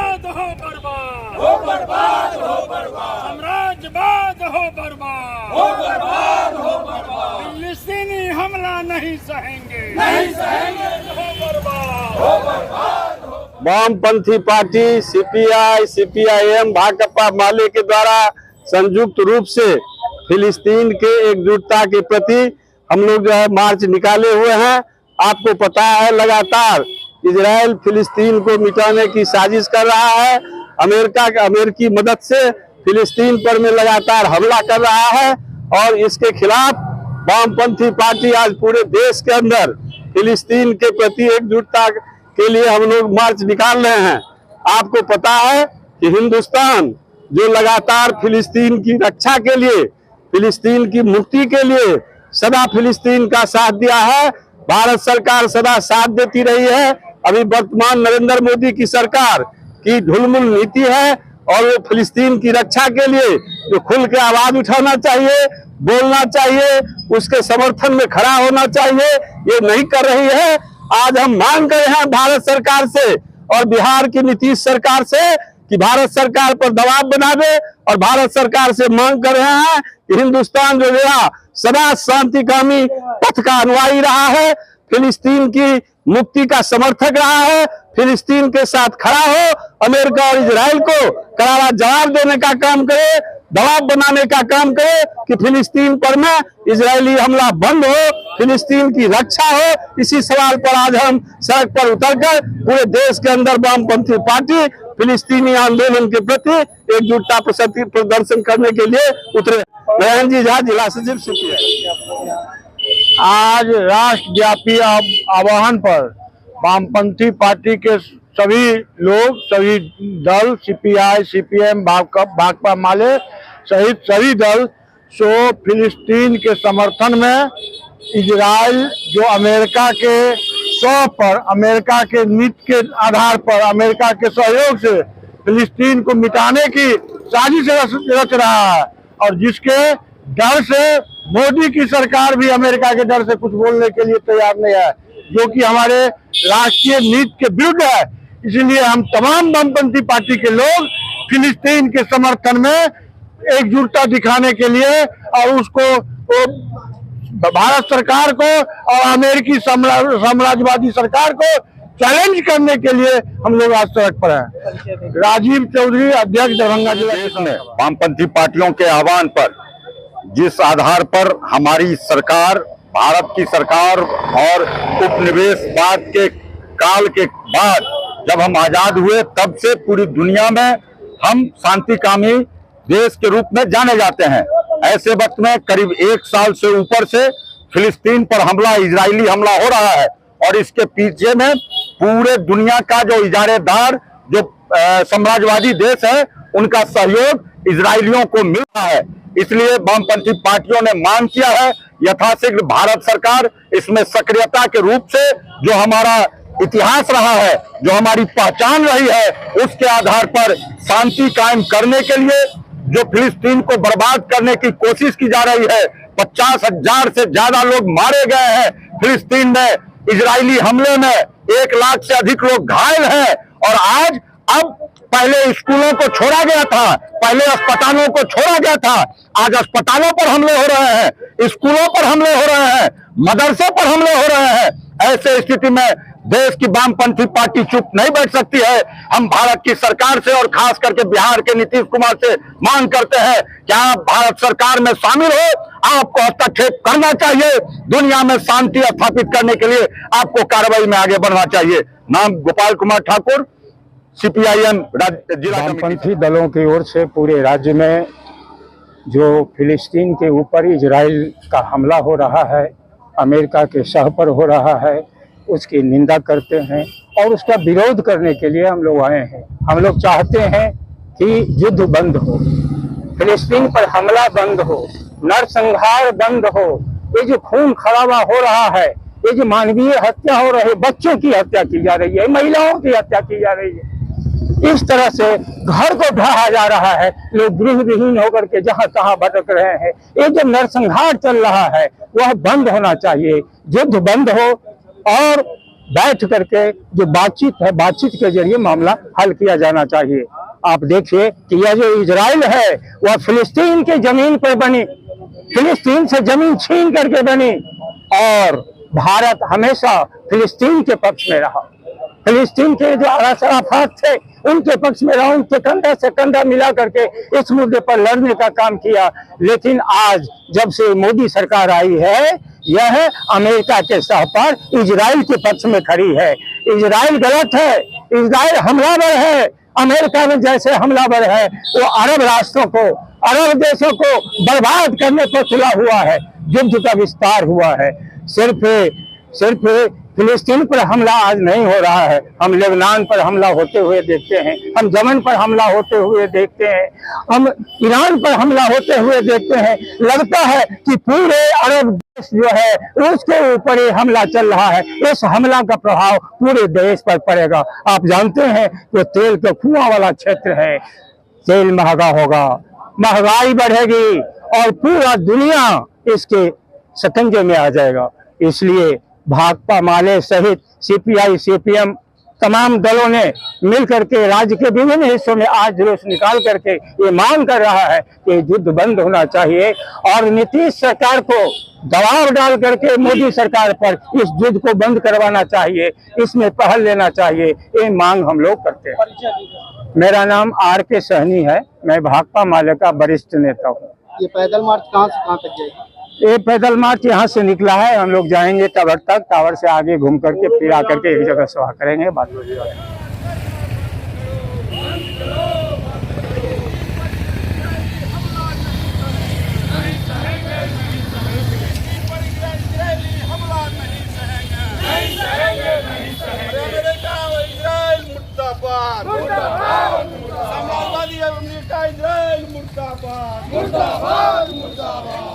बर्बाद हो बर्बाद हो बर्बाद हो बर्बाद, साम्राज्यवाद हो बर्बाद हो बर्बाद हो बर्बाद, फिलिस्तीनी हमला नहीं सहेंगे नहीं सहेंगे, हो बर्बाद हो बर्बाद हो। वामपंथी पार्टी सीपीआई, सीपीआईएम, भाकपा माले के द्वारा संयुक्त रूप से फिलिस्तीन के एकजुटता के प्रति हम लोग जो है मार्च निकाले हुए हैं। आपको पता है लगातार इजराइल फिलिस्तीन को मिटाने की साजिश कर रहा है। अमेरिकी मदद से फिलिस्तीन पर में लगातार हमला कर रहा है और इसके खिलाफ वामपंथी पार्टी आज पूरे देश के अंदर फिलिस्तीन के प्रति एकजुटता के लिए हम लोग मार्च निकाल रहे हैं। आपको पता है कि हिंदुस्तान जो लगातार फिलिस्तीन की रक्षा के लिए, फिलिस्तीन की मुक्ति के लिए सदा फिलिस्तीन का साथ दिया है। भारत सरकार सदा साथ देती रही है। अभी वर्तमान नरेंद्र मोदी की सरकार की ढुलमुल नीति है और वो फिलिस्तीन की रक्षा के लिए जो खुल के आवाज उठाना चाहिए, बोलना चाहिए, उसके समर्थन में खड़ा होना चाहिए, ये नहीं कर रही है। आज हम मांग कर रहे हैं भारत सरकार से और बिहार की नीतीश सरकार से कि भारत सरकार पर दबाव बनावे और भारत सरकार से मांग कर रहे हैं कि हिंदुस्तान जो गया सदा शांतिकामी पथ का अनुयायी रहा है, फिलिस्तीन की मुक्ति का समर्थक रहा है, फिलिस्तीन के साथ खड़ा हो, अमेरिका और इजराइल को करारा जवाब देने का काम करे, दबाव बनाने का काम करे कि फिलिस्तीन पर में इजरायली हमला बंद हो, फिलिस्तीन की रक्षा हो। इसी सवाल पर आज हम सड़क पर उतरकर पूरे देश के अंदर वामपंथी पार्टी फिलिस्तीनी आंदोलन के प्रति एकजुटता प्रदर्शन करने के लिए उतरे। नयन जी झा, जिला सचिव सीपीआई। आज राष्ट्रव्यापी आह्वान पर वामपंथी पार्टी के सभी लोग, सभी दल, सीपीआई, सीपीएम, भाकपा माले सहित सभी दल फिलिस्तीन के समर्थन में इजराइल जो अमेरिका के पर, अमेरिका के नीति के आधार पर, अमेरिका के सहयोग से फिलिस्तीन को मिटाने की साजिश रच रहा है और जिसके डर से मोदी की सरकार भी अमेरिका के डर से कुछ बोलने के लिए तैयार नहीं है, जो कि हमारे राष्ट्रीय नीति के विरुद्ध है। इसलिए हम तमाम वामपंथी पार्टी के लोग फिलिस्तीन के समर्थन में एकजुटता दिखाने के लिए और उसको भारत सरकार को और अमेरिकी साम्राज्यवादी सरकार को चैलेंज करने के लिए हम लोग आज सड़क पर हैं। राजीव चौधरी, अध्यक्ष, दरभंगा जिला। देश में वामपंथी पार्टियों के आह्वान पर जिस आधार पर हमारी सरकार, भारत की सरकार और उपनिवेशवाद के काल के बाद जब हम आजाद हुए तब से पूरी दुनिया में हम शांतिकामी देश के रूप में जाने जाते हैं। ऐसे वक्त में करीब 1 साल से ऊपर से फिलिस्तीन पर हमला, इजरायली हमला हो रहा है और इसके पीछे में पूरे दुनिया का जो इजारेदार, जो साम्राज्यवादी देश है, उनका सहयोग इजरायलियों को मिल रहा है। इसलिए वामपंथी पार्टियों ने मांग किया है यथाशीघ्र भारत सरकार इसमें सक्रियता के रूप से जो हमारा इतिहास रहा है, जो हमारी पहचान रही है, उसके आधार पर शांति कायम करने के लिए जो फिलिस्तीन को बर्बाद करने की कोशिश की जा रही है। 50,000 से ज्यादा लोग मारे गए हैं फिलिस्तीन में, इजरायली हमले में 1 लाख से अधिक लोग घायल हैं और आज अब पहले स्कूलों को छोड़ा गया था, पहले अस्पतालों को छोड़ा गया था, आज अस्पतालों पर हमले हो रहे हैं, स्कूलों पर हमले हो रहे हैं, मदरसे पर हमले हो रहे हैं। ऐसे स्थिति में देश की वामपंथी पार्टी चुप नहीं बैठ सकती है। हम भारत की सरकार से और खास करके बिहार के नीतीश कुमार से मांग करते हैं कि आप भारत सरकार में शामिल हो, आपको हस्तक्षेप करना चाहिए, दुनिया में शांति स्थापित करने के लिए आपको कार्रवाई में आगे बढ़ना चाहिए। नाम गोपाल कुमार ठाकुर, सीपीआईएम जिला। वामपंथी दलों की ओर से पूरे राज्य में जो फिलिस्तीन के ऊपर इजराइल का हमला हो रहा है, अमेरिका के सह पर हो रहा है, उसकी निंदा करते हैं और उसका विरोध करने के लिए हम लोग आए हैं। हम लोग चाहते हैं कि युद्ध बंद हो, फिलिस्तीन पर हमला बंद हो, नरसंहार बंद हो। ये जो खून खराबा हो रहा है, ये जो मानवीय हत्या हो रही है, बच्चों की हत्या की जा रही है, महिलाओं की हत्या की जा रही है, इस तरह से घर को ढहा जा रहा है, लोग गृह विहीन होकर के जहां तहां भटक रहे हैं। ये जो नरसंहार चल रहा है वह बंद होना चाहिए, युद्ध बंद हो और बैठ करके जो बातचीत है, बातचीत के जरिए मामला हल किया जाना चाहिए। आप देखिए कि यह जो इजराइल है वह फिलिस्तीन के जमीन पर बनी, फिलिस्तीन से जमीन छीन करके बनी, और भारत हमेशा फिलिस्तीन के पक्ष में रहा। फिलिस्तीन के जो अराफात थे उनके पक्ष में रहा, उनके कंधा से कंधा मिला करके इस मुद्दे पर लड़ने का काम किया। लेकिन आज जब से मोदी सरकार आई है, यह अमेरिका के सहपार इजराइल के पक्ष में खड़ी है। इजराइल गलत है, इजराइल हमलावर है। अमेरिका में जैसे हमलावर है वो अरब राष्ट्रों को, अरब देशों को बर्बाद करने पर तुला हुआ है। युद्ध का विस्तार हुआ है। सिर्फ फिलिस्तीन पर हमला आज नहीं हो रहा है, हम लेबनान पर हमला होते हुए देखते हैं, हम यमन पर हमला होते हुए देखते हैं, हम ईरान पर हमला होते हुए देखते हैं। लगता है कि पूरे अरब देश जो है उसके ऊपर ही हमला चल रहा है। इस हमला का प्रभाव पूरे देश पर पड़ेगा। आप जानते हैं कि तेल के कुआं वाला क्षेत्र है, तेल महंगा होगा, महंगाई बढ़ेगी और पूरा दुनिया इसके शिकंजे में आ जाएगा। इसलिए भाकपा माले सहित सीपीआई सीपीएम तमाम दलों ने मिलकर के राज्य के विभिन्न हिस्सों में आज जुलूस निकाल करके ये मांग कर रहा है कि युद्ध बंद होना चाहिए और नीतीश सरकार को दबाव डाल करके मोदी सरकार पर इस युद्ध को बंद करवाना चाहिए, इसमें पहल लेना चाहिए। ये मांग हम लोग करते हैं। मेरा नाम RK सहनी है, मैं भाकपा माले का वरिष्ठ नेता हूँ। ये पैदल मार्च कहाँ से कहाँ तक जाएगा? ये पैदल मार्च यहाँ से निकला है, हम लोग जाएंगे टावर तक, टावर से आगे घूम करके फिर आकर के एक जगह सभा करेंगे। बात समाजवादी अमेरिका इजराइल मुर्दाबाद, मुर्दाबाद, मुर्दाबाद।